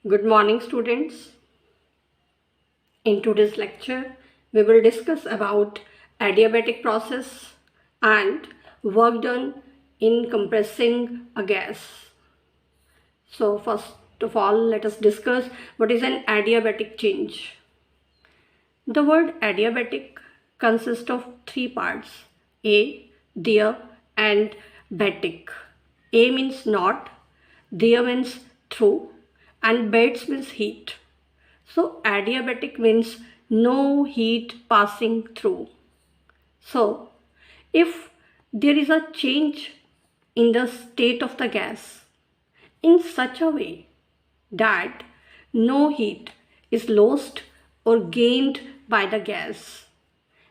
Good morning, students. In today's lecture, we will discuss about adiabatic process and work done in compressing a gas. So first of all, let us discuss what is an adiabatic change. The word adiabatic consists of three parts: a, dia, and batic. A means not, dia means through, and bats means heat. So adiabatic means no heat passing through. So if there is a change in the state of the gas in such a way that no heat is lost or gained by the gas,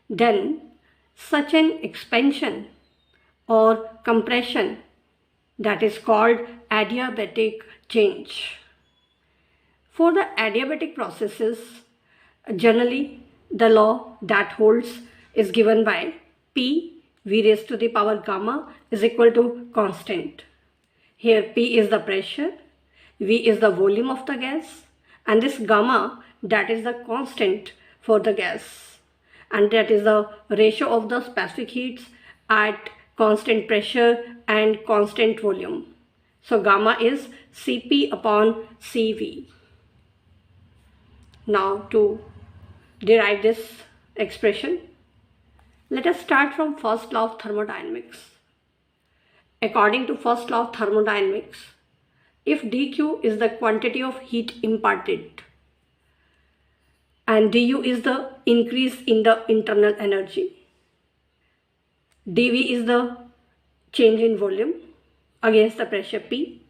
then such an expansion or compression, that is called adiabatic change. For the adiabatic processes, generally the law that holds is given by P V raised to the power gamma is equal to constant. Here P is the pressure, V is the volume of the gas, and this gamma, that is the constant for the gas, and that is the ratio of the specific heats at constant pressure and constant volume. So gamma is Cp upon Cv. Now to derive this expression, let us start from first law of thermodynamics. According to first law of thermodynamics, if dq is the quantity of heat imparted and du is the increase in the internal energy, dv is the change in volume against the pressure P,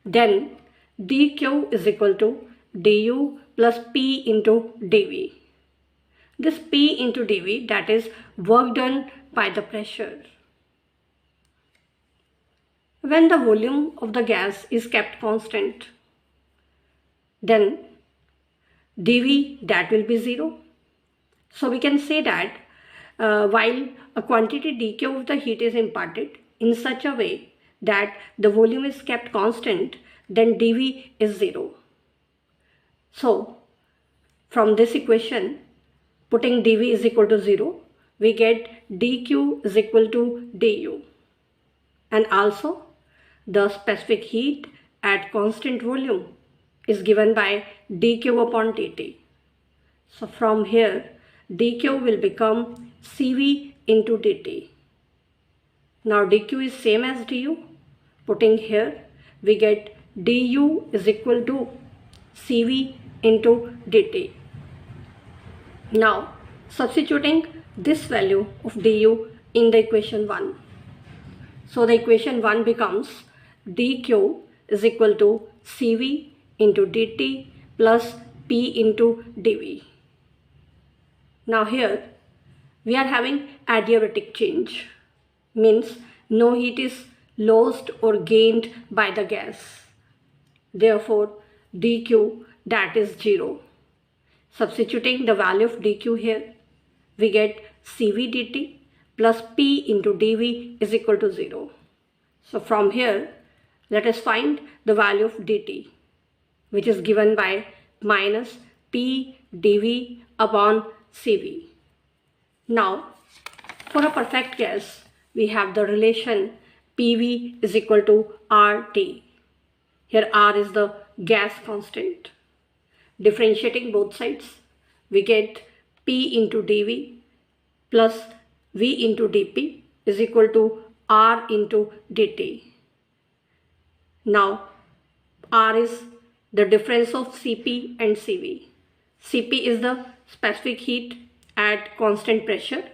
then dq is equal to du plus P into dV. This P into dV, that is work done by the pressure. When the volume of the gas is kept constant, then dV, that will be 0. So we can say that while a quantity dq of the heat is imparted in such a way that the volume is kept constant, then dV is 0. So from this equation, putting dV is equal to 0, we get dq is equal to du, and also the specific heat at constant volume is given by dq upon dt. So from here dq will become Cv into dt. Now dq is same as du. Putting here, we get du is equal to Cv into dt. Now substituting this value of du in the equation 1. So the equation 1 becomes dq is equal to Cv into dt plus P into dV. Now here we are having adiabatic change, means no heat is lost or gained by the gas. Therefore dq, that is 0. Substituting the value of dq here, we get Cv dt plus P into dV is equal to 0. So from here, let us find the value of dt, which is given by minus P dV upon Cv. Now, for a perfect gas, we have the relation PV is equal to RT. Here R is the gas constant. Differentiating both sides, we get P into dV plus V into dP is equal to R into dt. Now R is the difference of Cp and Cv. Cp is the specific heat at constant pressure.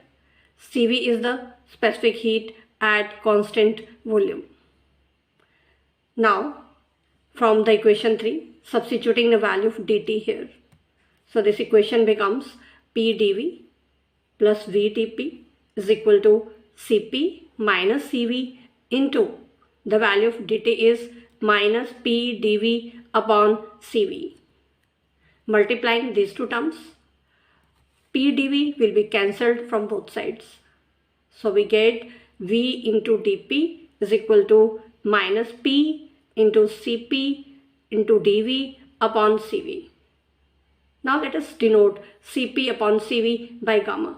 Cv is the specific heat at constant volume. Now from the equation 3, substituting the value of dt here. So this equation becomes P dV plus V dP is equal to Cp minus Cv into the value of dt is minus P dV upon Cv. Multiplying these two terms, P dV will be cancelled from both sides. So we get V into dP is equal to minus P into Cp into dV upon Cv. Now let us denote Cp upon Cv by gamma.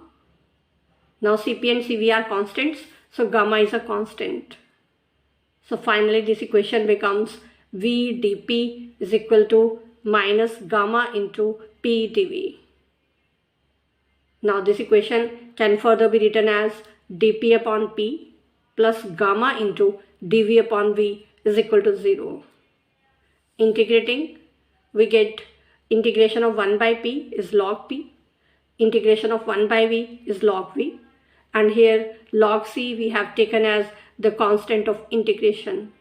Now Cp and Cv are constants, so gamma is a constant. So finally this equation becomes V dP is equal to minus gamma into P dV. Now this equation can further be written as dP upon P plus gamma into dV upon V is equal to 0. Integrating, we get integration of 1 by P is log P, integration of 1 by V is log V, and here log C we have taken as the constant of integration.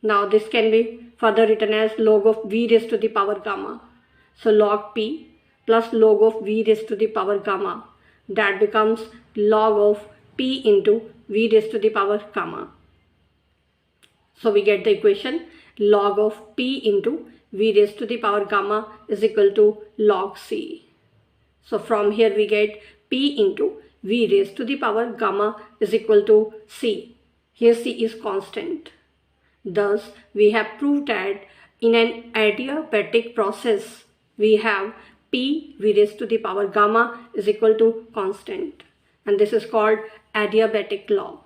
Now this can be further written as log of V raised to the power gamma. So log P plus log of V raised to the power gamma, that becomes log of P into V raised to the power gamma. So we get the equation log of P into V raised to the power gamma is equal to log C. So from here we get P into V raised to the power gamma is equal to C. Here C is constant. Thus we have proved that in an adiabatic process we have P V raised to the power gamma is equal to constant, and this is called adiabatic law.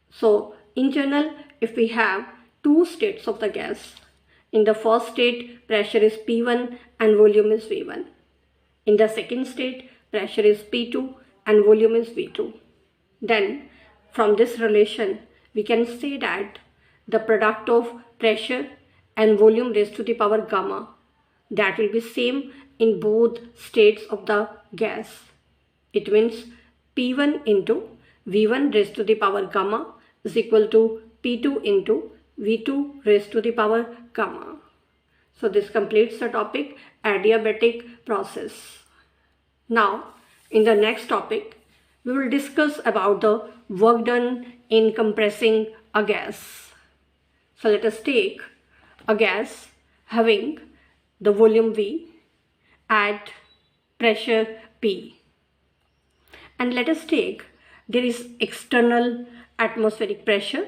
So in general, if we have two states of the gas, in the first state pressure is P1 and volume is V1. In the second state pressure is P2 and volume is V2. Then from this relation we can say that the product of pressure and volume raised to the power gamma, that will be same in both states of the gas. It means P1 into V1 raised to the power gamma is equal to P2 into V2 raised to the power gamma. So this completes the topic adiabatic process. Now in the next topic we will discuss about the work done in compressing a gas. So let us take a gas having the volume V at pressure P, and let us take there is external atmospheric pressure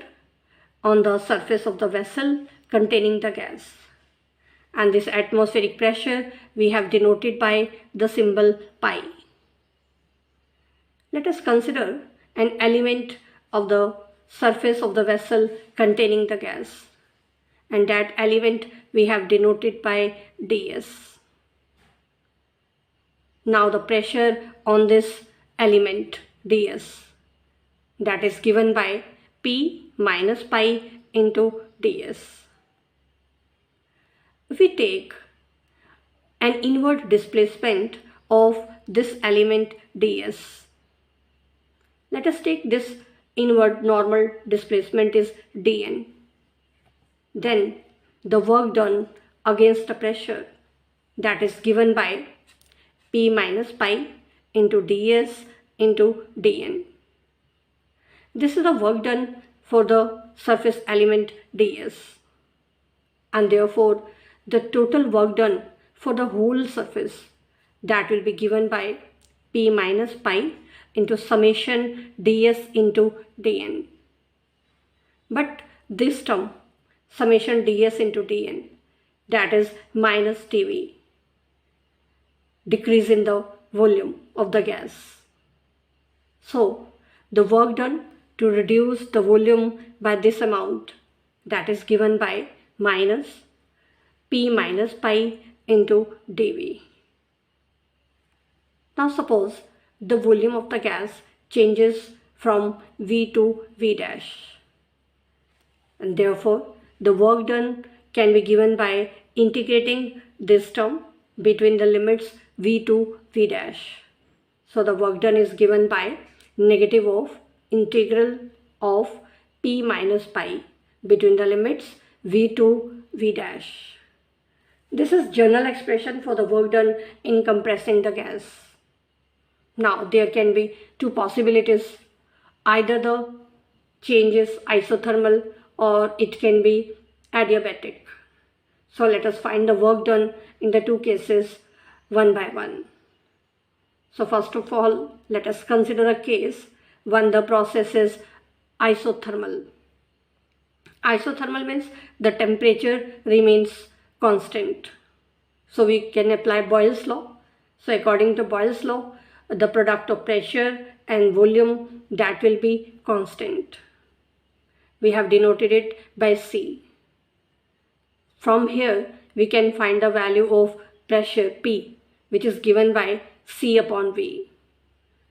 on the surface of the vessel containing the gas, and this atmospheric pressure we have denoted by the symbol pi. Let us consider an element of the surface of the vessel containing the gas, and that element we have denoted by ds. Now the pressure on this element ds, that is given by P minus pi into ds. If we take an inward displacement of this element ds, let us take this inward normal displacement is dn. Then the work done against the pressure, that is given by P minus pi into ds into dn. This is the work done for the surface element ds, and therefore the total work done for the whole surface, that will be given by P minus pi into summation ds into dn. But this term summation ds into dn, that is minus dv, decrease in the volume of the gas. So the work done to reduce the volume by this amount, that is given by minus P minus pi into dV. Now suppose the volume of the gas changes from V to V dash, and therefore the work done can be given by integrating this term between the limits V to V dash. So the work done is given by negative of integral of P minus pi between the limits V to V dash. This is general expression for the work done in compressing the gas. Now there can be two possibilities. Either the change is isothermal or it can be adiabatic. So let us find the work done in the two cases one by one. So first of all, let us consider a case when the process is isothermal. Isothermal means the temperature remains constant. So we can apply Boyle's law. So according to Boyle's law, the product of pressure and volume, that will be constant. We have denoted it by C. From here, we can find the value of pressure P, which is given by C upon V.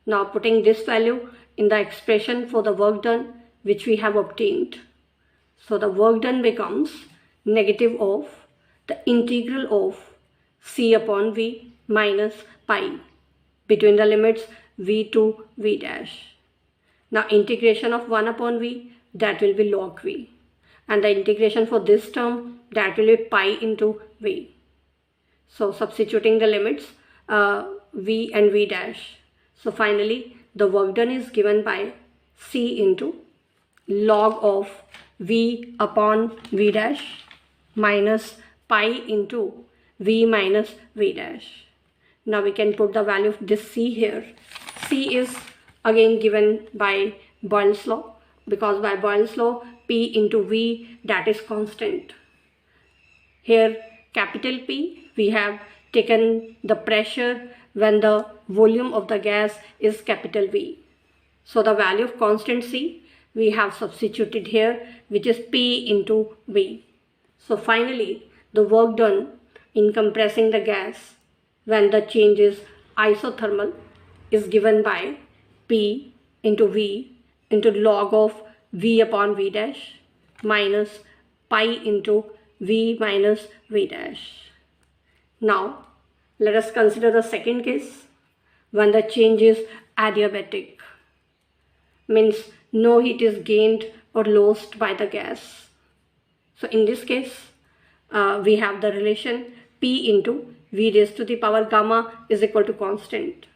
Now putting this value in the expression for the work done, which we have obtained. So the work done becomes negative of the integral of C upon V minus pi between the limits V to V dash. Now integration of 1 upon V, that will be log V. And the integration for this term, that will be pi into V. So substituting the limits V and V dash. So finally the work done is given by C into log of V upon V dash minus pi into V minus V dash. Now we can put the value of this C here. C is again given by Boyle's law, because by Boyle's law P into V, that is constant. Here capital P, we have taken the pressure when the volume of the gas is capital V. So the value of constant C we have substituted here, which is P into V. So finally the work done in compressing the gas when the change is isothermal is given by P into V into log of V upon V dash minus pi into V minus V dash. Now let us consider the second case when the change is adiabatic, means no heat is gained or lost by the gas. So in this case we have the relation P into V raised to the power gamma is equal to constant.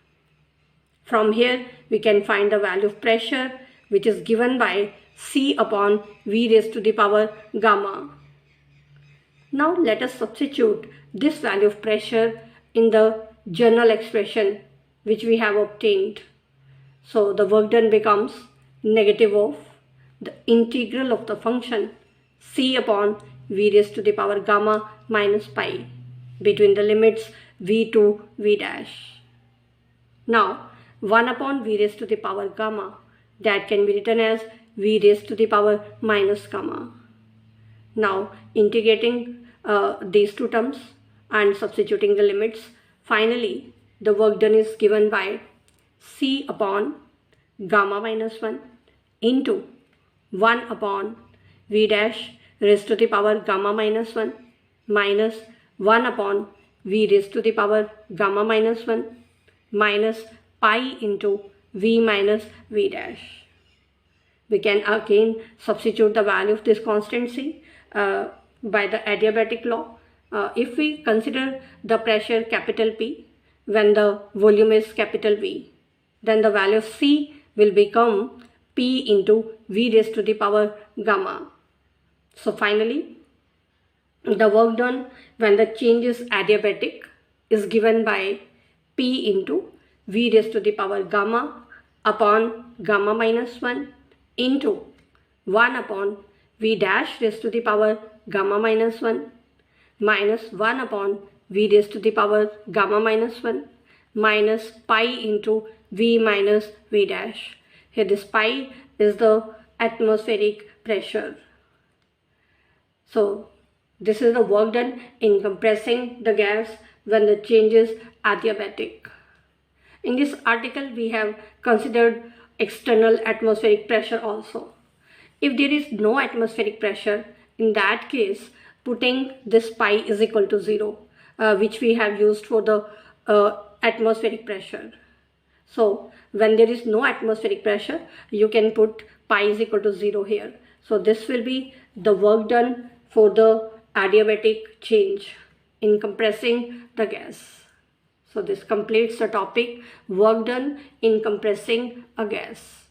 From here we can find the value of pressure, which is given by C upon V raised to the power gamma. Now let us substitute this value of pressure in the general expression which we have obtained. So the work done becomes negative of the integral of the function C upon V raised to the power gamma minus pi between the limits V to V dash. Now 1 upon V raised to the power gamma, that can be written as V raised to the power minus gamma. Now integrating these two terms and substituting the limits, finally the work done is given by C upon gamma minus 1 into 1 upon V dash raised to the power gamma minus 1 minus 1 upon V raised to the power gamma minus 1 minus pi into V minus V dash. We can again substitute the value of this constant C by the adiabatic law. If we consider the pressure capital P when the volume is capital V, then the value of C will become P into V raised to the power gamma. So finally the work done when the change is adiabatic is given by P into V raised to the power gamma upon gamma minus 1 into 1 upon V dash raised to the power gamma minus 1 minus 1 upon V raised to the power gamma minus 1 minus pi into V minus V dash. Here this pi is the atmospheric pressure. So this is the work done in compressing the gas when the change is adiabatic. In this article we have considered external atmospheric pressure also. If there is no atmospheric pressure, in that case putting this pi is equal to 0, which we have used for the atmospheric pressure. So when there is no atmospheric pressure, you can put pi is equal to 0 here. So this will be the work done for the adiabatic change in compressing the gas. So this completes the topic work done in compressing a gas.